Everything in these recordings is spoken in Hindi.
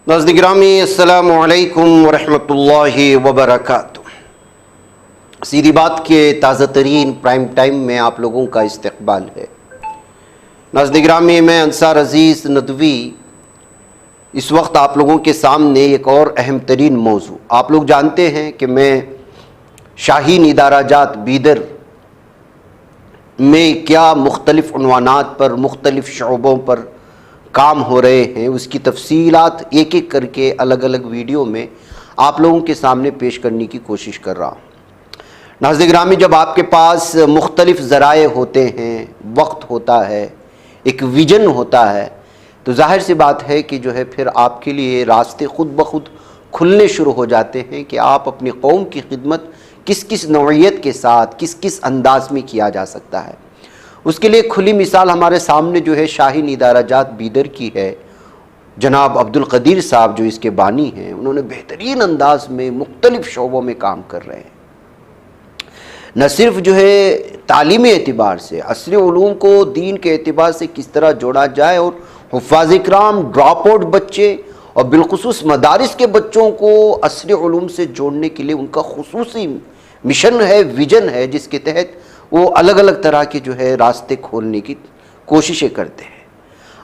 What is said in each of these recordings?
नाज़रीन गिरामी अस्सलामु अलैकुम वरहमतुल्लाहि वबरकातुहू। सीधी बात के ताज़ा तरीन प्राइम टाइम में आप लोगों का इस्तकबाल है। नाज़रीन गिरामी, मैं अंसार अज़ीज़ नदवी इस वक्त आप लोगों के सामने एक और अहम तरीन मौजू। आप लोग जानते हैं कि मैं शाहीन इदाराजात बीदर में क्या मुख्तलिफ़ उन्वानात पर मुख्तलिफ़ शोबों पर काम हो रहे हैं, उसकी तफसीलात एक एक करके अलग अलग वीडियो में आप लोगों के सामने पेश करने की कोशिश कर रहा हूँ। नाज़रीन गिरामी, जब आपके पास मुख्तलिफ़ ज़राए होते हैं, वक्त होता है, एक विजन होता है, तो जाहिर सी बात है कि जो है फिर आपके लिए रास्ते ख़ुद ब खुद खुलने शुरू हो जाते हैं कि आप अपनी कौम की खिदमत किस किस नौइयत के साथ, किस किस अंदाज में किया जा सकता है। उसके लिए खुली मिसाल हमारे सामने जो है शाहीन इदाराजात बीदर की है। जनाब अब्दुल कदीर साहब जो इसके बानी हैं, उन्होंने बेहतरीन अंदाज में मुख्तलिफ़ शोबों में काम कर रहे हैं। न सिर्फ जो है तालीमी एतबार से असरी उलूम को दीन के एतबार से किस तरह जोड़ा जाए और हुफ़ाज़ इकराम, ड्रॉप आउट बच्चे और बिलखुसूस मदारिस के बच्चों को असरी उलूम से जोड़ने के लिए उनका खुसूसी मिशन है, विजन है, जिसके तहत वो अलग अलग तरह के जो है रास्ते खोलने की कोशिशें करते हैं।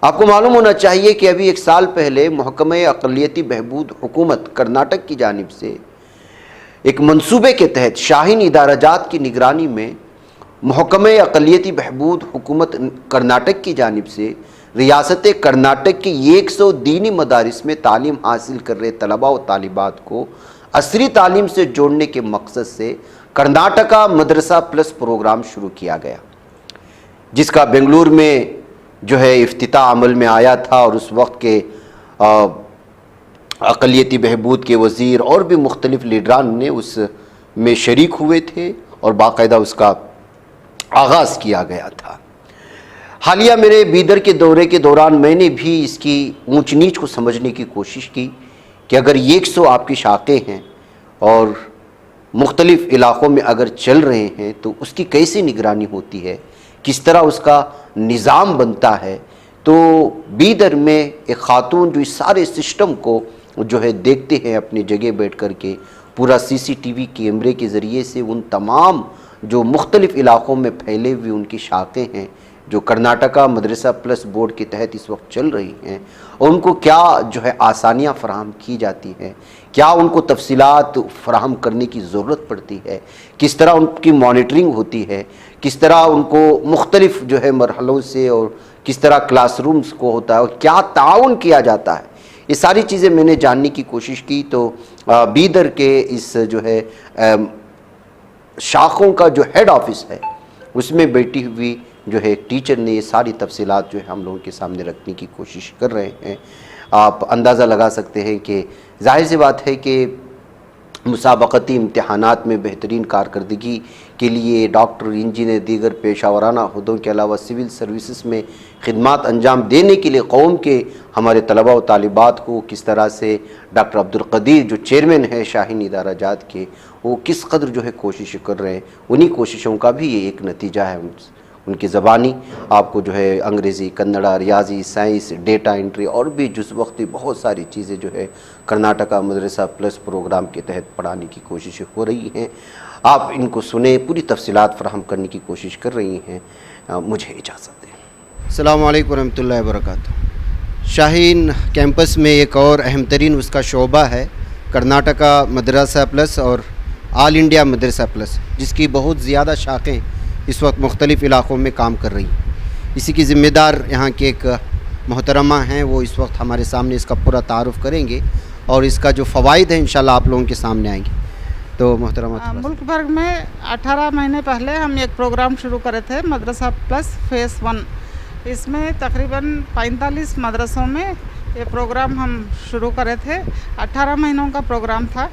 आपको मालूम होना चाहिए कि अभी एक साल पहले महकमा अक़लियती बहबूद हुकूमत कर्नाटक की जानिब से एक मंसूबे के तहत शाहीन इदाराजात की निगरानी में महकमा अक़लियती बहबूद हुकूमत कर्नाटक की जानिब से रियासत कर्नाटक की 100 दीनी मदारिस में तालीम हासिल कर रहे तलबा व तालिबात को असरी तालीम से जोड़ने के मकसद से कर्नाटका मदरसा प्लस प्रोग्राम शुरू किया गया, जिसका बेंगलुरु में जो है इफ्तिताह अमल में आया था। और उस वक्त के अक़लियती बहबूद के वज़ीर और भी मुख्तलिफ़ लीडरान ने उस में शरीक हुए थे और बाकायदा उसका आगाज़ किया गया था। हालिया मेरे बीदर के दौरे के दौरान मैंने भी इसकी ऊंच नीच को समझने की कोशिश की कि अगर 100 आपकी शाखें हैं और मुख्तलिफ़ इलाक़ों में अगर चल रहे हैं तो उसकी कैसे निगरानी होती है, किस तरह उसका निज़ाम बनता है। तो बीदर में एक ख़ातून जो इस सारे सिस्टम को जो है देखते हैं अपनी जगह बैठ कर के, पूरा CCTV कैमरे के ज़रिए से उन तमाम जो मुख्तलिफ़ इलाक़ों में फैले हुए उनकी शाखें हैं जो कर्नाटका मदरसा प्लस बोर्ड के तहत इस वक्त चल रही हैं, और उनको क्या जो है आसानियाँ फ़राहम की जाती हैं, क्या उनको तफसीलात फ़राहम करने की ज़रूरत पड़ती है, किस तरह उनकी मॉनिटरिंग होती है, किस तरह उनको मुख्तलिफ़ जो है मरहलों से और किस तरह क्लासरूम्स को होता है और क्या ताउन किया जाता है, ये सारी चीज़ें मैंने जानने की कोशिश की। तो बीदर के इस जो है शाखों का जो हेड ऑफिस है उसमें बैठी हुई जो है एक टीचर ने ये सारी तफसीलात जो है हम लोगों के सामने रखने की कोशिश कर रहे हैं। आप अंदाज़ा लगा सकते हैं कि जाहिर सी बात है कि मुसाबकती इम्तहानात में बेहतरीन कारकर्दगी के लिए डॉक्टर, इंजीनियर, दीगर पेशावराना अहदों के अलावा सिविल सर्विसेज में खिदमात अंजाम देने के लिए कौम के हमारे तलबा व तालिबात को किस तरह से डॉक्टर अब्दुल कदीर जो चेयरमैन है शाहीन इदाराजात के, वो किस कदर जो है कोशिश कर रहे हैं, उन्हीं कोशिशों का भी ये एक नतीजा है। उनकी ज़बानी आपको जो है अंग्रेज़ी, कन्नड़ा, रियाजी, साइंस, डेटा एंट्री और भी जुज़ वक्ती बहुत सारी चीज़ें जो है कर्नाटका मदरसा प्लस प्रोग्राम के तहत पढ़ाने की कोशिशें हो रही हैं। आप इनको सुने, पूरी तफसीलात फ़राहम करने की कोशिश कर रही हैं। मुझे इजाज़त दें। अस्सलामु अलैकुम वरहमतुल्लाहि वबरकातुहू। शाहीन कैंपस में एक और अहम तरीन उसका शोबा है कर्नाटका मदरसा प्लस और ऑल इंडिया मदरसा प्लस, जिसकी बहुत ज़्यादा शाखें इस वक्त मुख्तलिफ़ इलाक़ों में काम कर रही हैं। इसी की ज़िम्मेदार यहाँ के एक मोहतरमा हैं, वो इस वक्त हमारे सामने इसका पूरा तारुफ़ करेंगे और इसका जो फ़वाइद है इंशाल्लाह आप लोगों के सामने आएंगे। तो मोहतरमा, मुल्क भर में 18 महीने पहले हम एक प्रोग्राम शुरू करे थे, मदरसा प्लस फेज़ 1। इसमें तकरीबन 45 मदरसों में ये प्रोग्राम हम शुरू करे थे। 18 महीनों का प्रोग्राम था।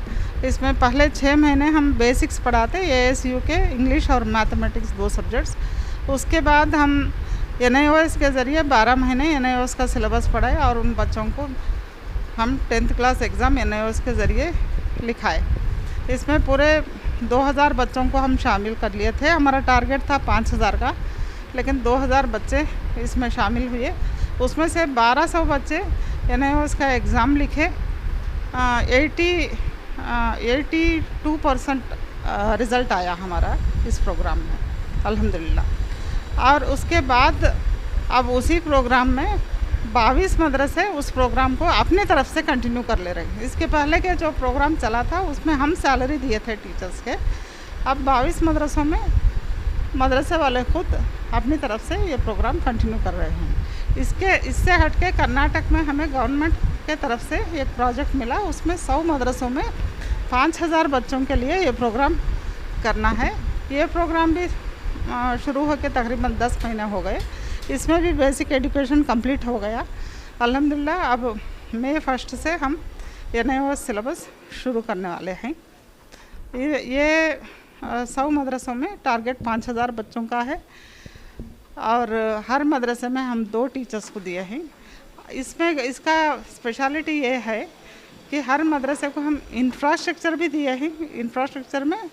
इसमें पहले 6 महीने हम बेसिक्स पढ़ाते, ASU के इंग्लिश और मैथमेटिक्स 2 सब्जेक्ट्स। उसके बाद हम NIOS के ज़रिए 12 महीने NIOS का सिलेबस पढ़ाए और उन बच्चों को हम 10th क्लास एग्ज़ाम NIOS के ज़रिए लिखाए। इसमें पूरे 2000 बच्चों को हम शामिल कर लिए थे। हमारा टारगेट था 5000 का, लेकिन 2000 बच्चे इसमें शामिल हुए। उसमें से 1200 बच्चे NIOS का एग्ज़ाम लिखे, 82% रिज़ल्ट आया हमारा इस प्रोग्राम में, अल्हम्दुलिल्लाह। और उसके बाद अब उसी प्रोग्राम में 22 मदरसे उस प्रोग्राम को अपनी तरफ से कंटिन्यू कर ले रहे हैं। इसके पहले के जो प्रोग्राम चला था उसमें हम सैलरी दिए थे टीचर्स के, अब 22 मदरसों में मदरसे वाले खुद अपनी तरफ से ये प्रोग्राम कंटिन्यू कर रहे हैं। इससे हट के कर्नाटक में हमें गवर्नमेंट के तरफ से एक प्रोजेक्ट मिला, उसमें 100 मदरसों में 5000 बच्चों के लिए ये प्रोग्राम करना है। ये प्रोग्राम भी शुरू होकर तकरीबन 10 महीने हो गए। इसमें भी बेसिक एजुकेशन कंप्लीट हो गया अल्हम्दुलिल्लाह। अब मई 1 से हम NIOS सिलेबस शुरू करने वाले हैं। ये 100 मदरसों में टारगेट 5000 बच्चों का है और हर मदरसे में हम 2 टीचर्स को दिए हैं। इसमें इसका स्पेशलिटी ये है कि हर मदरसे को हम इंफ्रास्ट्रक्चर भी दिए हैं। इंफ्रास्ट्रक्चर में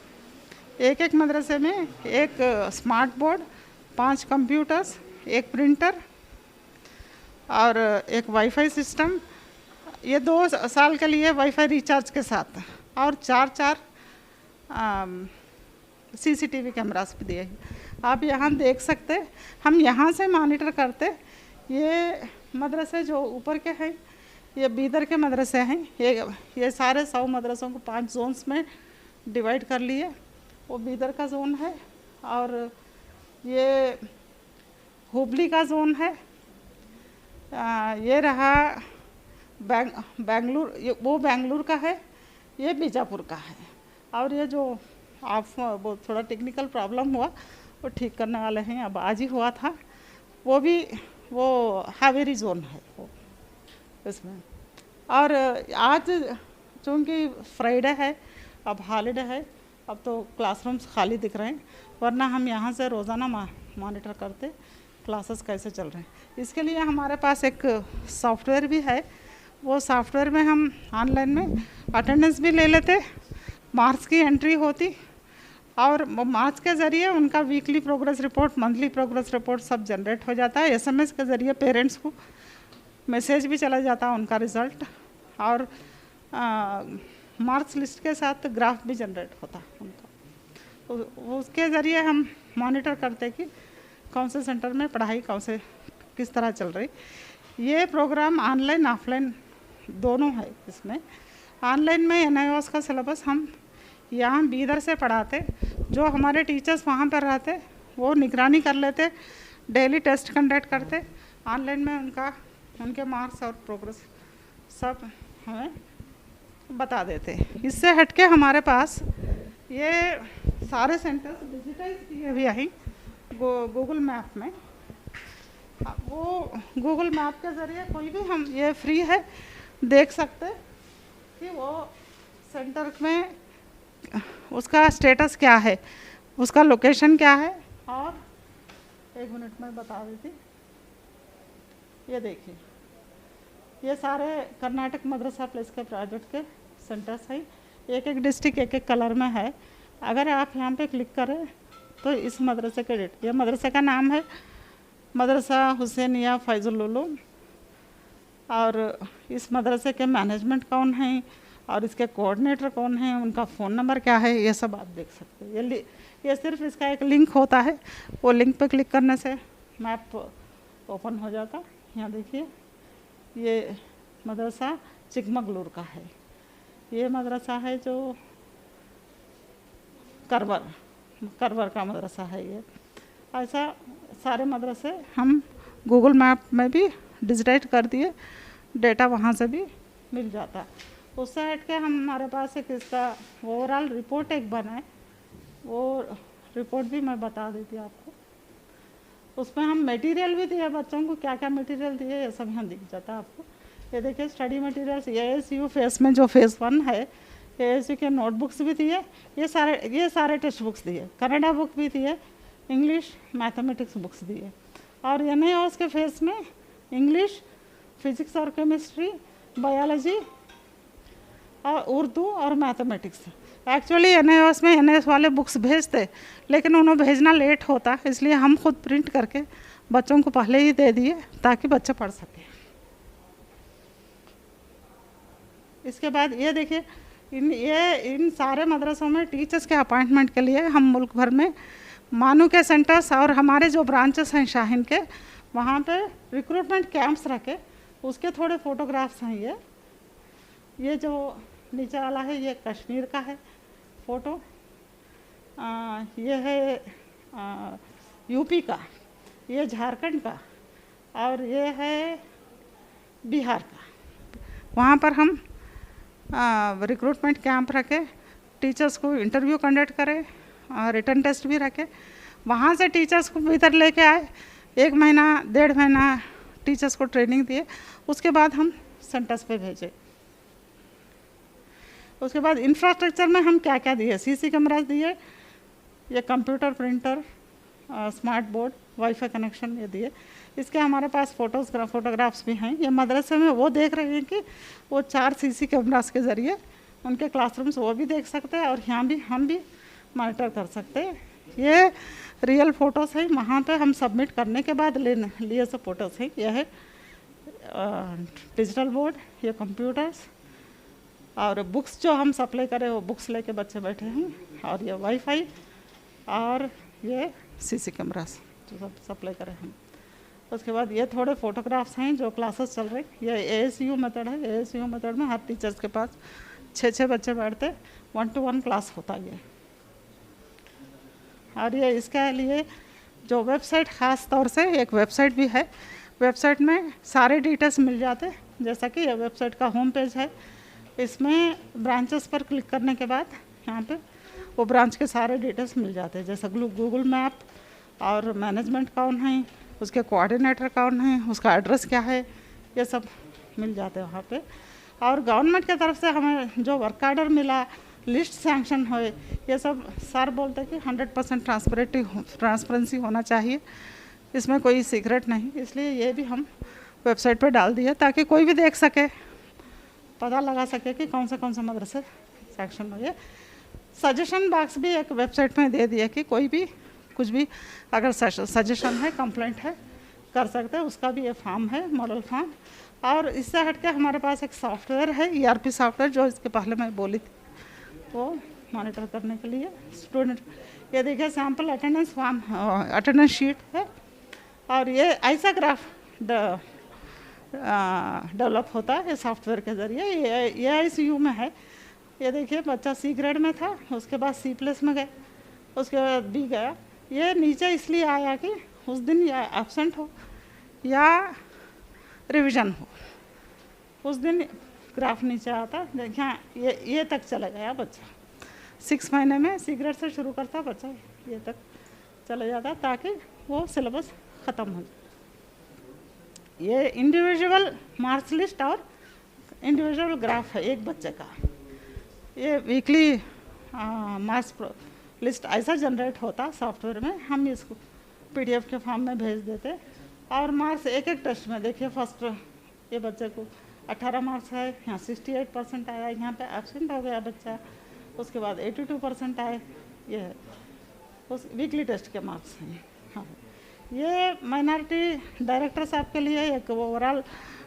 एक मदरसे में एक स्मार्ट बोर्ड, 5 कंप्यूटर्स, एक प्रिंटर और एक वाईफाई सिस्टम, ये 2 साल के लिए वाईफाई रिचार्ज के साथ, और 4 CCTV कैमरास भी दिए हैं। आप यहाँ देख सकते, हम यहाँ से मॉनिटर करते। ये मदरसे जो ऊपर के हैं ये बीदर के मदरसे हैं। ये सारे 100 मदरसों को 5 जोन्स में डिवाइड कर लिए। वो बीदर का जोन है और ये हुबली का जोन है। ये रहा बेंगलुरु, वो बेंगलुरु का है, ये बीजापुर का है। और ये जो आप वो थोड़ा टेक्निकल प्रॉब्लम हुआ वो ठीक करने वाले हैं, अब आज ही हुआ था। वो हावेरी जोन है वो इसमें। और आज चूँकि फ्राइडे है, अब हॉलीडे है, अब तो क्लासरूम्स खाली दिख रहे हैं, वरना हम यहाँ से रोज़ाना मॉनिटर करते क्लासेस कैसे चल रहे हैं। इसके लिए हमारे पास एक सॉफ्टवेयर भी है। वो सॉफ्टवेयर में हम ऑनलाइन में अटेंडेंस भी ले लेते, मार्क्स की एंट्री होती, और मार्क्स के ज़रिए उनका weekly progress report, monthly progress report सब जनरेट हो जाता है। SMS के ज़रिए पेरेंट्स को मैसेज भी चला जाता है उनका रिज़ल्ट, और मार्क्स लिस्ट के साथ ग्राफ भी जनरेट होता है उनका। तो उसके ज़रिए हम मॉनिटर करते कि कौन से सेंटर में पढ़ाई किस तरह चल रही। ये प्रोग्राम ऑनलाइन ऑफलाइन दोनों है। इसमें ऑनलाइन में NIOS का सिलेबस हम यहाँ बीदर से पढ़ाते, जो हमारे टीचर्स वहाँ पर रहते वो निगरानी कर लेते, डेली टेस्ट कंडक्ट करते, ऑनलाइन में उनके मार्क्स और प्रोग्रेस सब हमें बता देते। इससे हटके हमारे पास ये सारे सेंटर्स डिजिटाइज किए हुए हैं गूगल मैप में। वो गूगल मैप के ज़रिए कोई भी हम ये फ्री है देख सकते कि वो सेंटर में उसका स्टेटस क्या है, उसका लोकेशन क्या है। और 1 मिनट में बता देती। ये देखिए, ये सारे कर्नाटक मदरसा प्लेस के प्रोजेक्ट के सेंटर्स हैं। एक डिस्ट्रिक्ट एक कलर में है। अगर आप यहाँ पे क्लिक करें तो इस मदरसे के ये मदरसे का नाम है मदरसा हुसैनिया फैजुल उलूम, और इस मदरसे के मैनेजमेंट कौन हैं और इसके कोऑर्डिनेटर कौन हैं, उनका फ़ोन नंबर क्या है, ये सब आप देख सकते हैं। ये सिर्फ इसका एक लिंक होता है, वो लिंक पे क्लिक करने से मैप ओपन हो जाता। यहाँ देखिए, ये मदरसा चिकमगलूर का है। ये मदरसा है जो करवर का मदरसा है। ये ऐसा सारे मदरसे हम गूगल मैप में भी डिजिटाइज कर दिए, डेटा वहाँ से भी मिल जाता। उससे हट के हमारे पास एक इसका ओवरऑल रिपोर्ट एक बना है, वो रिपोर्ट भी मैं बता देती आपको। उसमें हम मटेरियल भी दिए बच्चों को, क्या क्या मटेरियल दिए ये सब यहाँ दिख जाता है आपको। ये देखिए स्टडी मटेरियल्स, ASU फेस में जो फेज़ 1 है, ASU के नोटबुक्स भी दिए, ये सारे टेक्स्ट बुक्स दिए, कन्नड़ा बुक भी दिए, इंग्लिश मैथमेटिक्स बुक्स दिए। और NIOS के फेस में इंग्लिश, फिजिक्स और केमिस्ट्री, बायोलॉजी और उर्दू और मैथमेटिक्स। एक्चुअली NIOS में NIOS वाले बुक्स भेजते, लेकिन उन्हें भेजना लेट होता, इसलिए हम खुद प्रिंट करके बच्चों को पहले ही दे दिए ताकि बच्चे पढ़ सकें। इसके बाद ये देखिए, इन सारे मदरसों में टीचर्स के अपॉइंटमेंट के लिए हम मुल्क भर में मानू के सेंटर्स और हमारे जो ब्रांचेस हैं शाहीन के, वहाँ पे रिक्रूटमेंट कैंप्स रखे, उसके थोड़े फ़ोटोग्राफ्स हैं। ये जो नीचे वाला है ये कश्मीर का है फ़ोटो, ये है यूपी का, ये झारखंड का, और ये है बिहार का। वहाँ पर हम रिक्रूटमेंट कैंप रखे, टीचर्स को इंटरव्यू कंडक्ट करें और रिटन टेस्ट भी रखे। वहाँ से टीचर्स को इधर लेके आए, 1 महीना 1.5 महीना टीचर्स को ट्रेनिंग दिए, उसके बाद हम सेंटर्स पे भेजे। उसके बाद इंफ्रास्ट्रक्चर में हम क्या क्या दिए, सीसी कैमरास दिए, ये computer, printer, smart board, wifi connection ये दिए। इसके हमारे पास फोटोग्राफ्स भी हैं। ये मदरसे में वो देख रहे हैं कि वो 4 सीसी कैमरास के ज़रिए उनके क्लासरूम्स वो भी देख सकते हैं और यहाँ भी हम भी मॉनिटर कर सकते हैं। ये रियल फ़ोटोज़ हैं, वहाँ पे हम सबमिट करने के बाद लिए सब फ़ोटोज़ हैं। यह है डिजिटल बोर्ड, ये कंप्यूटर्स और बुक्स जो हम सप्लाई करें वो बुक्स लेके बच्चे बैठे हैं, और ये वाईफाई और ये सीसी कैमरास जो सब सप्लाई करें हम। उसके बाद ये थोड़े फ़ोटोग्राफ्स हैं जो क्लासेस चल रहे। ये ASU मेथड है। ASU मेथड में हर टीचर्स के पास 6 बच्चे बैठते, 1-to-1 क्लास होता है। और ये इसके लिए जो वेबसाइट, ख़ास तौर से एक वेबसाइट भी है, वेबसाइट में सारे डिटेल्स मिल जाते। जैसा कि ये वेबसाइट का होम पेज है, इसमें ब्रांचेस पर क्लिक करने के बाद यहाँ पे वो ब्रांच के सारे डिटेल्स मिल जाते हैं, जैसे गूगल मैप और मैनेजमेंट कौन है, उसके कोऑर्डिनेटर कौन है, उसका एड्रेस क्या है, ये सब मिल जाते हैं वहाँ पे। और गवर्नमेंट की तरफ से हमें जो वर्क ऑर्डर मिला, लिस्ट सैंक्शन हो, ये सब सर बोलते हैं कि 100% ट्रांसपेरेंसी होना चाहिए, इसमें कोई सीक्रेट नहीं। इसलिए ये भी हम वेबसाइट पे डाल दिए ताकि कोई भी देख सके, पता लगा सके कि कौन से मदरसे सैंक्शन हुए। सजेशन बॉक्स भी एक वेबसाइट में दे दिया कि कोई भी कुछ भी अगर सजेशन है, कंप्लेंट है, कर सकते हैं। उसका भी ये फॉर्म है, मॉडल फॉर्म। और इससे हट के हमारे पास एक सॉफ्टवेयर है, ERP सॉफ्टवेयर, जो इसके पहले मैं बोली थी, वो मॉनिटर करने के लिए स्टूडेंट। ये देखिए sample attendance form, attendance sheet है, और ये ऐसा ग्राफ डेवलप होता है सॉफ्टवेयर के ज़रिए। ये ICU में है। ये देखिए बच्चा C ग्रेड में था, उसके बाद C+ में गए, उसके बाद B गया। ये नीचे इसलिए आया कि उस दिन या एब्सेंट हो या रिवीजन हो, उस दिन ग्राफ नीचे आता। देखिए ये तक चला गया बच्चा, 6 महीने में C ग्रेड से शुरू करता बच्चा, ये तक चले जाता ताकि वो सिलेबस ख़त्म हो जाए। ये इंडिविजुअल मार्क्स लिस्ट और इंडिविजुअल ग्राफ है एक बच्चे का। ये वीकली मार्क्स लिस्ट ऐसा जनरेट होता सॉफ्टवेयर में, हम इसको PDF के फॉर्म में भेज देते। और मार्क्स एक टेस्ट में देखिए, फर्स्ट ये बच्चे को 18 मार्क्स है, यहाँ 68% आया, यहाँ पे एब्सेंट हो गया बच्चा, उसके बाद 82% आए। ये है उस वीकली टेस्ट के मार्क्स हैं। हाँ, ये माइनॉरिटी डायरेक्टर साहब के लिए एक ओवरऑल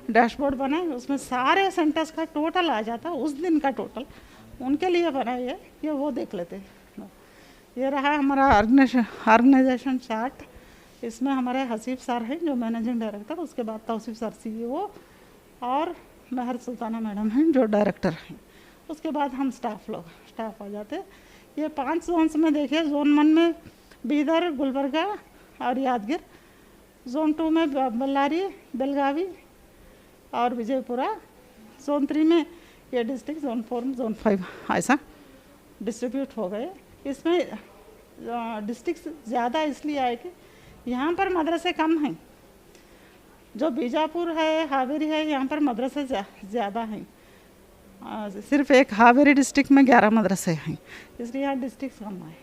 डैशबोर्ड बनाए, उसमें सारे सेंटर्स का टोटल आ जाता, उस दिन का टोटल उनके लिए बनाए। ये वो देख लेते। ये रहा हमारा ऑर्गेनाइजेशन चार्ट। इसमें हमारे हसीब सर हैं जो मैनेजिंग डायरेक्टर, उसके बाद तौसीफ सर CEO और महर सुल्ताना मैडम हैं जो डायरेक्टर हैं। उसके बाद हम स्टाफ आ जाते। ये 5 जोन्स में देखिए, Zone 1 में बीदर, गुलबर्गा और यादगिर, Zone 2 में बल्लारी, बेलगावी और विजयपुरा, Zone 3 में ये डिस्ट्रिक्ट, Zone 4 में, Zone 5 ऐसा डिस्ट्रीब्यूट हो गए। इसमें डिस्ट्रिक्ट ज़्यादा इसलिए आए कि यहाँ पर मदरसे कम हैं। जो बीजापुर है, हावेरी है, यहाँ पर मदरसे ज़्यादा हैं। सिर्फ एक हावेरी डिस्ट्रिक्ट में 11 मदरसे हैं, इसलिए यहाँ डिस्ट्रिक्ट कम है।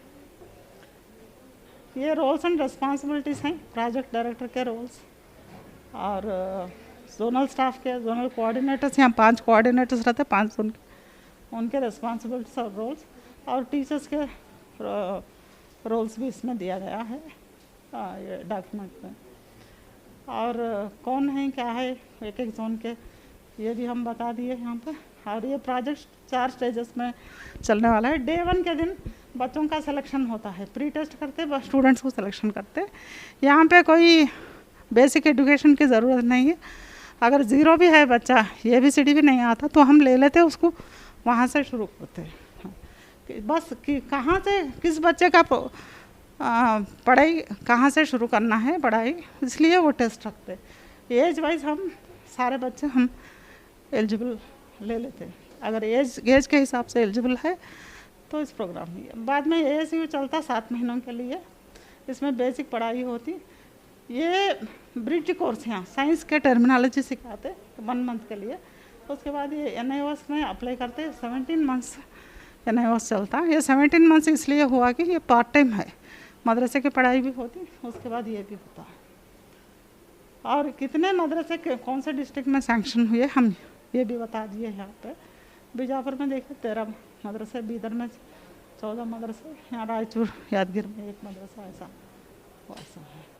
ये रोल्स एंड रिस्पॉन्सिबिलिटीज़ हैं, प्रोजेक्ट डायरेक्टर के रोल्स और जोनल स्टाफ के, जोनल कोऑर्डिनेटर्स, यहाँ 5 कोऑर्डिनेटर्स रहते हैं, 5 उनके रिस्पॉन्सिबिलिटीज और रोल्स, और टीचर्स के रोल्स भी इसमें दिया गया है ये डॉक्यूमेंट में। और कौन है क्या है एक जोन के, ये भी हम बता दिए यहाँ पर। और ये प्रोजेक्ट 4 स्टेजेस में चलने वाला है। डे 1 के दिन बच्चों का सिलेक्शन होता है, प्री टेस्ट करते स्टूडेंट्स को सिलेक्शन करते। यहाँ पे कोई बेसिक एजुकेशन की ज़रूरत नहीं है। अगर ज़ीरो भी है बच्चा, ABCD भी नहीं आता, तो हम ले लेते उसको, वहाँ से शुरू करते हैं। बस कि कहाँ से किस बच्चे का पढ़ाई कहाँ से शुरू करना है पढ़ाई, इसलिए वो टेस्ट रखते। एज वाइज हम सारे बच्चे हम एलिजिबल ले लेते हैं। अगर एज के हिसाब से एलिजिबल है तो इस प्रोग्राम में। बाद में ASU चलता 7 महीनों के लिए, इसमें बेसिक पढ़ाई होती। ये ब्रिज कोर्स यहाँ साइंस के टर्मिनोलॉजी सिखाते 1 मंथ के लिए। उसके बाद ये NIOS में अप्लाई करते, 17 मंथ्स NIOS चलता। ये 17 मंथ्स इसलिए हुआ कि ये पार्ट टाइम है, मदरसे की पढ़ाई भी होती, उसके बाद ये भी होता है। और कितने मदरसे कौन से डिस्ट्रिक्ट में सैंक्शन हुए हम ये भी बता दिए यहाँ पे। बीजापुर में देखिए 13 मदरसे, बीदर में 14 मदरसे, यहाँ रायचूर यादगीर में 1 मदरसा, ऐसा है।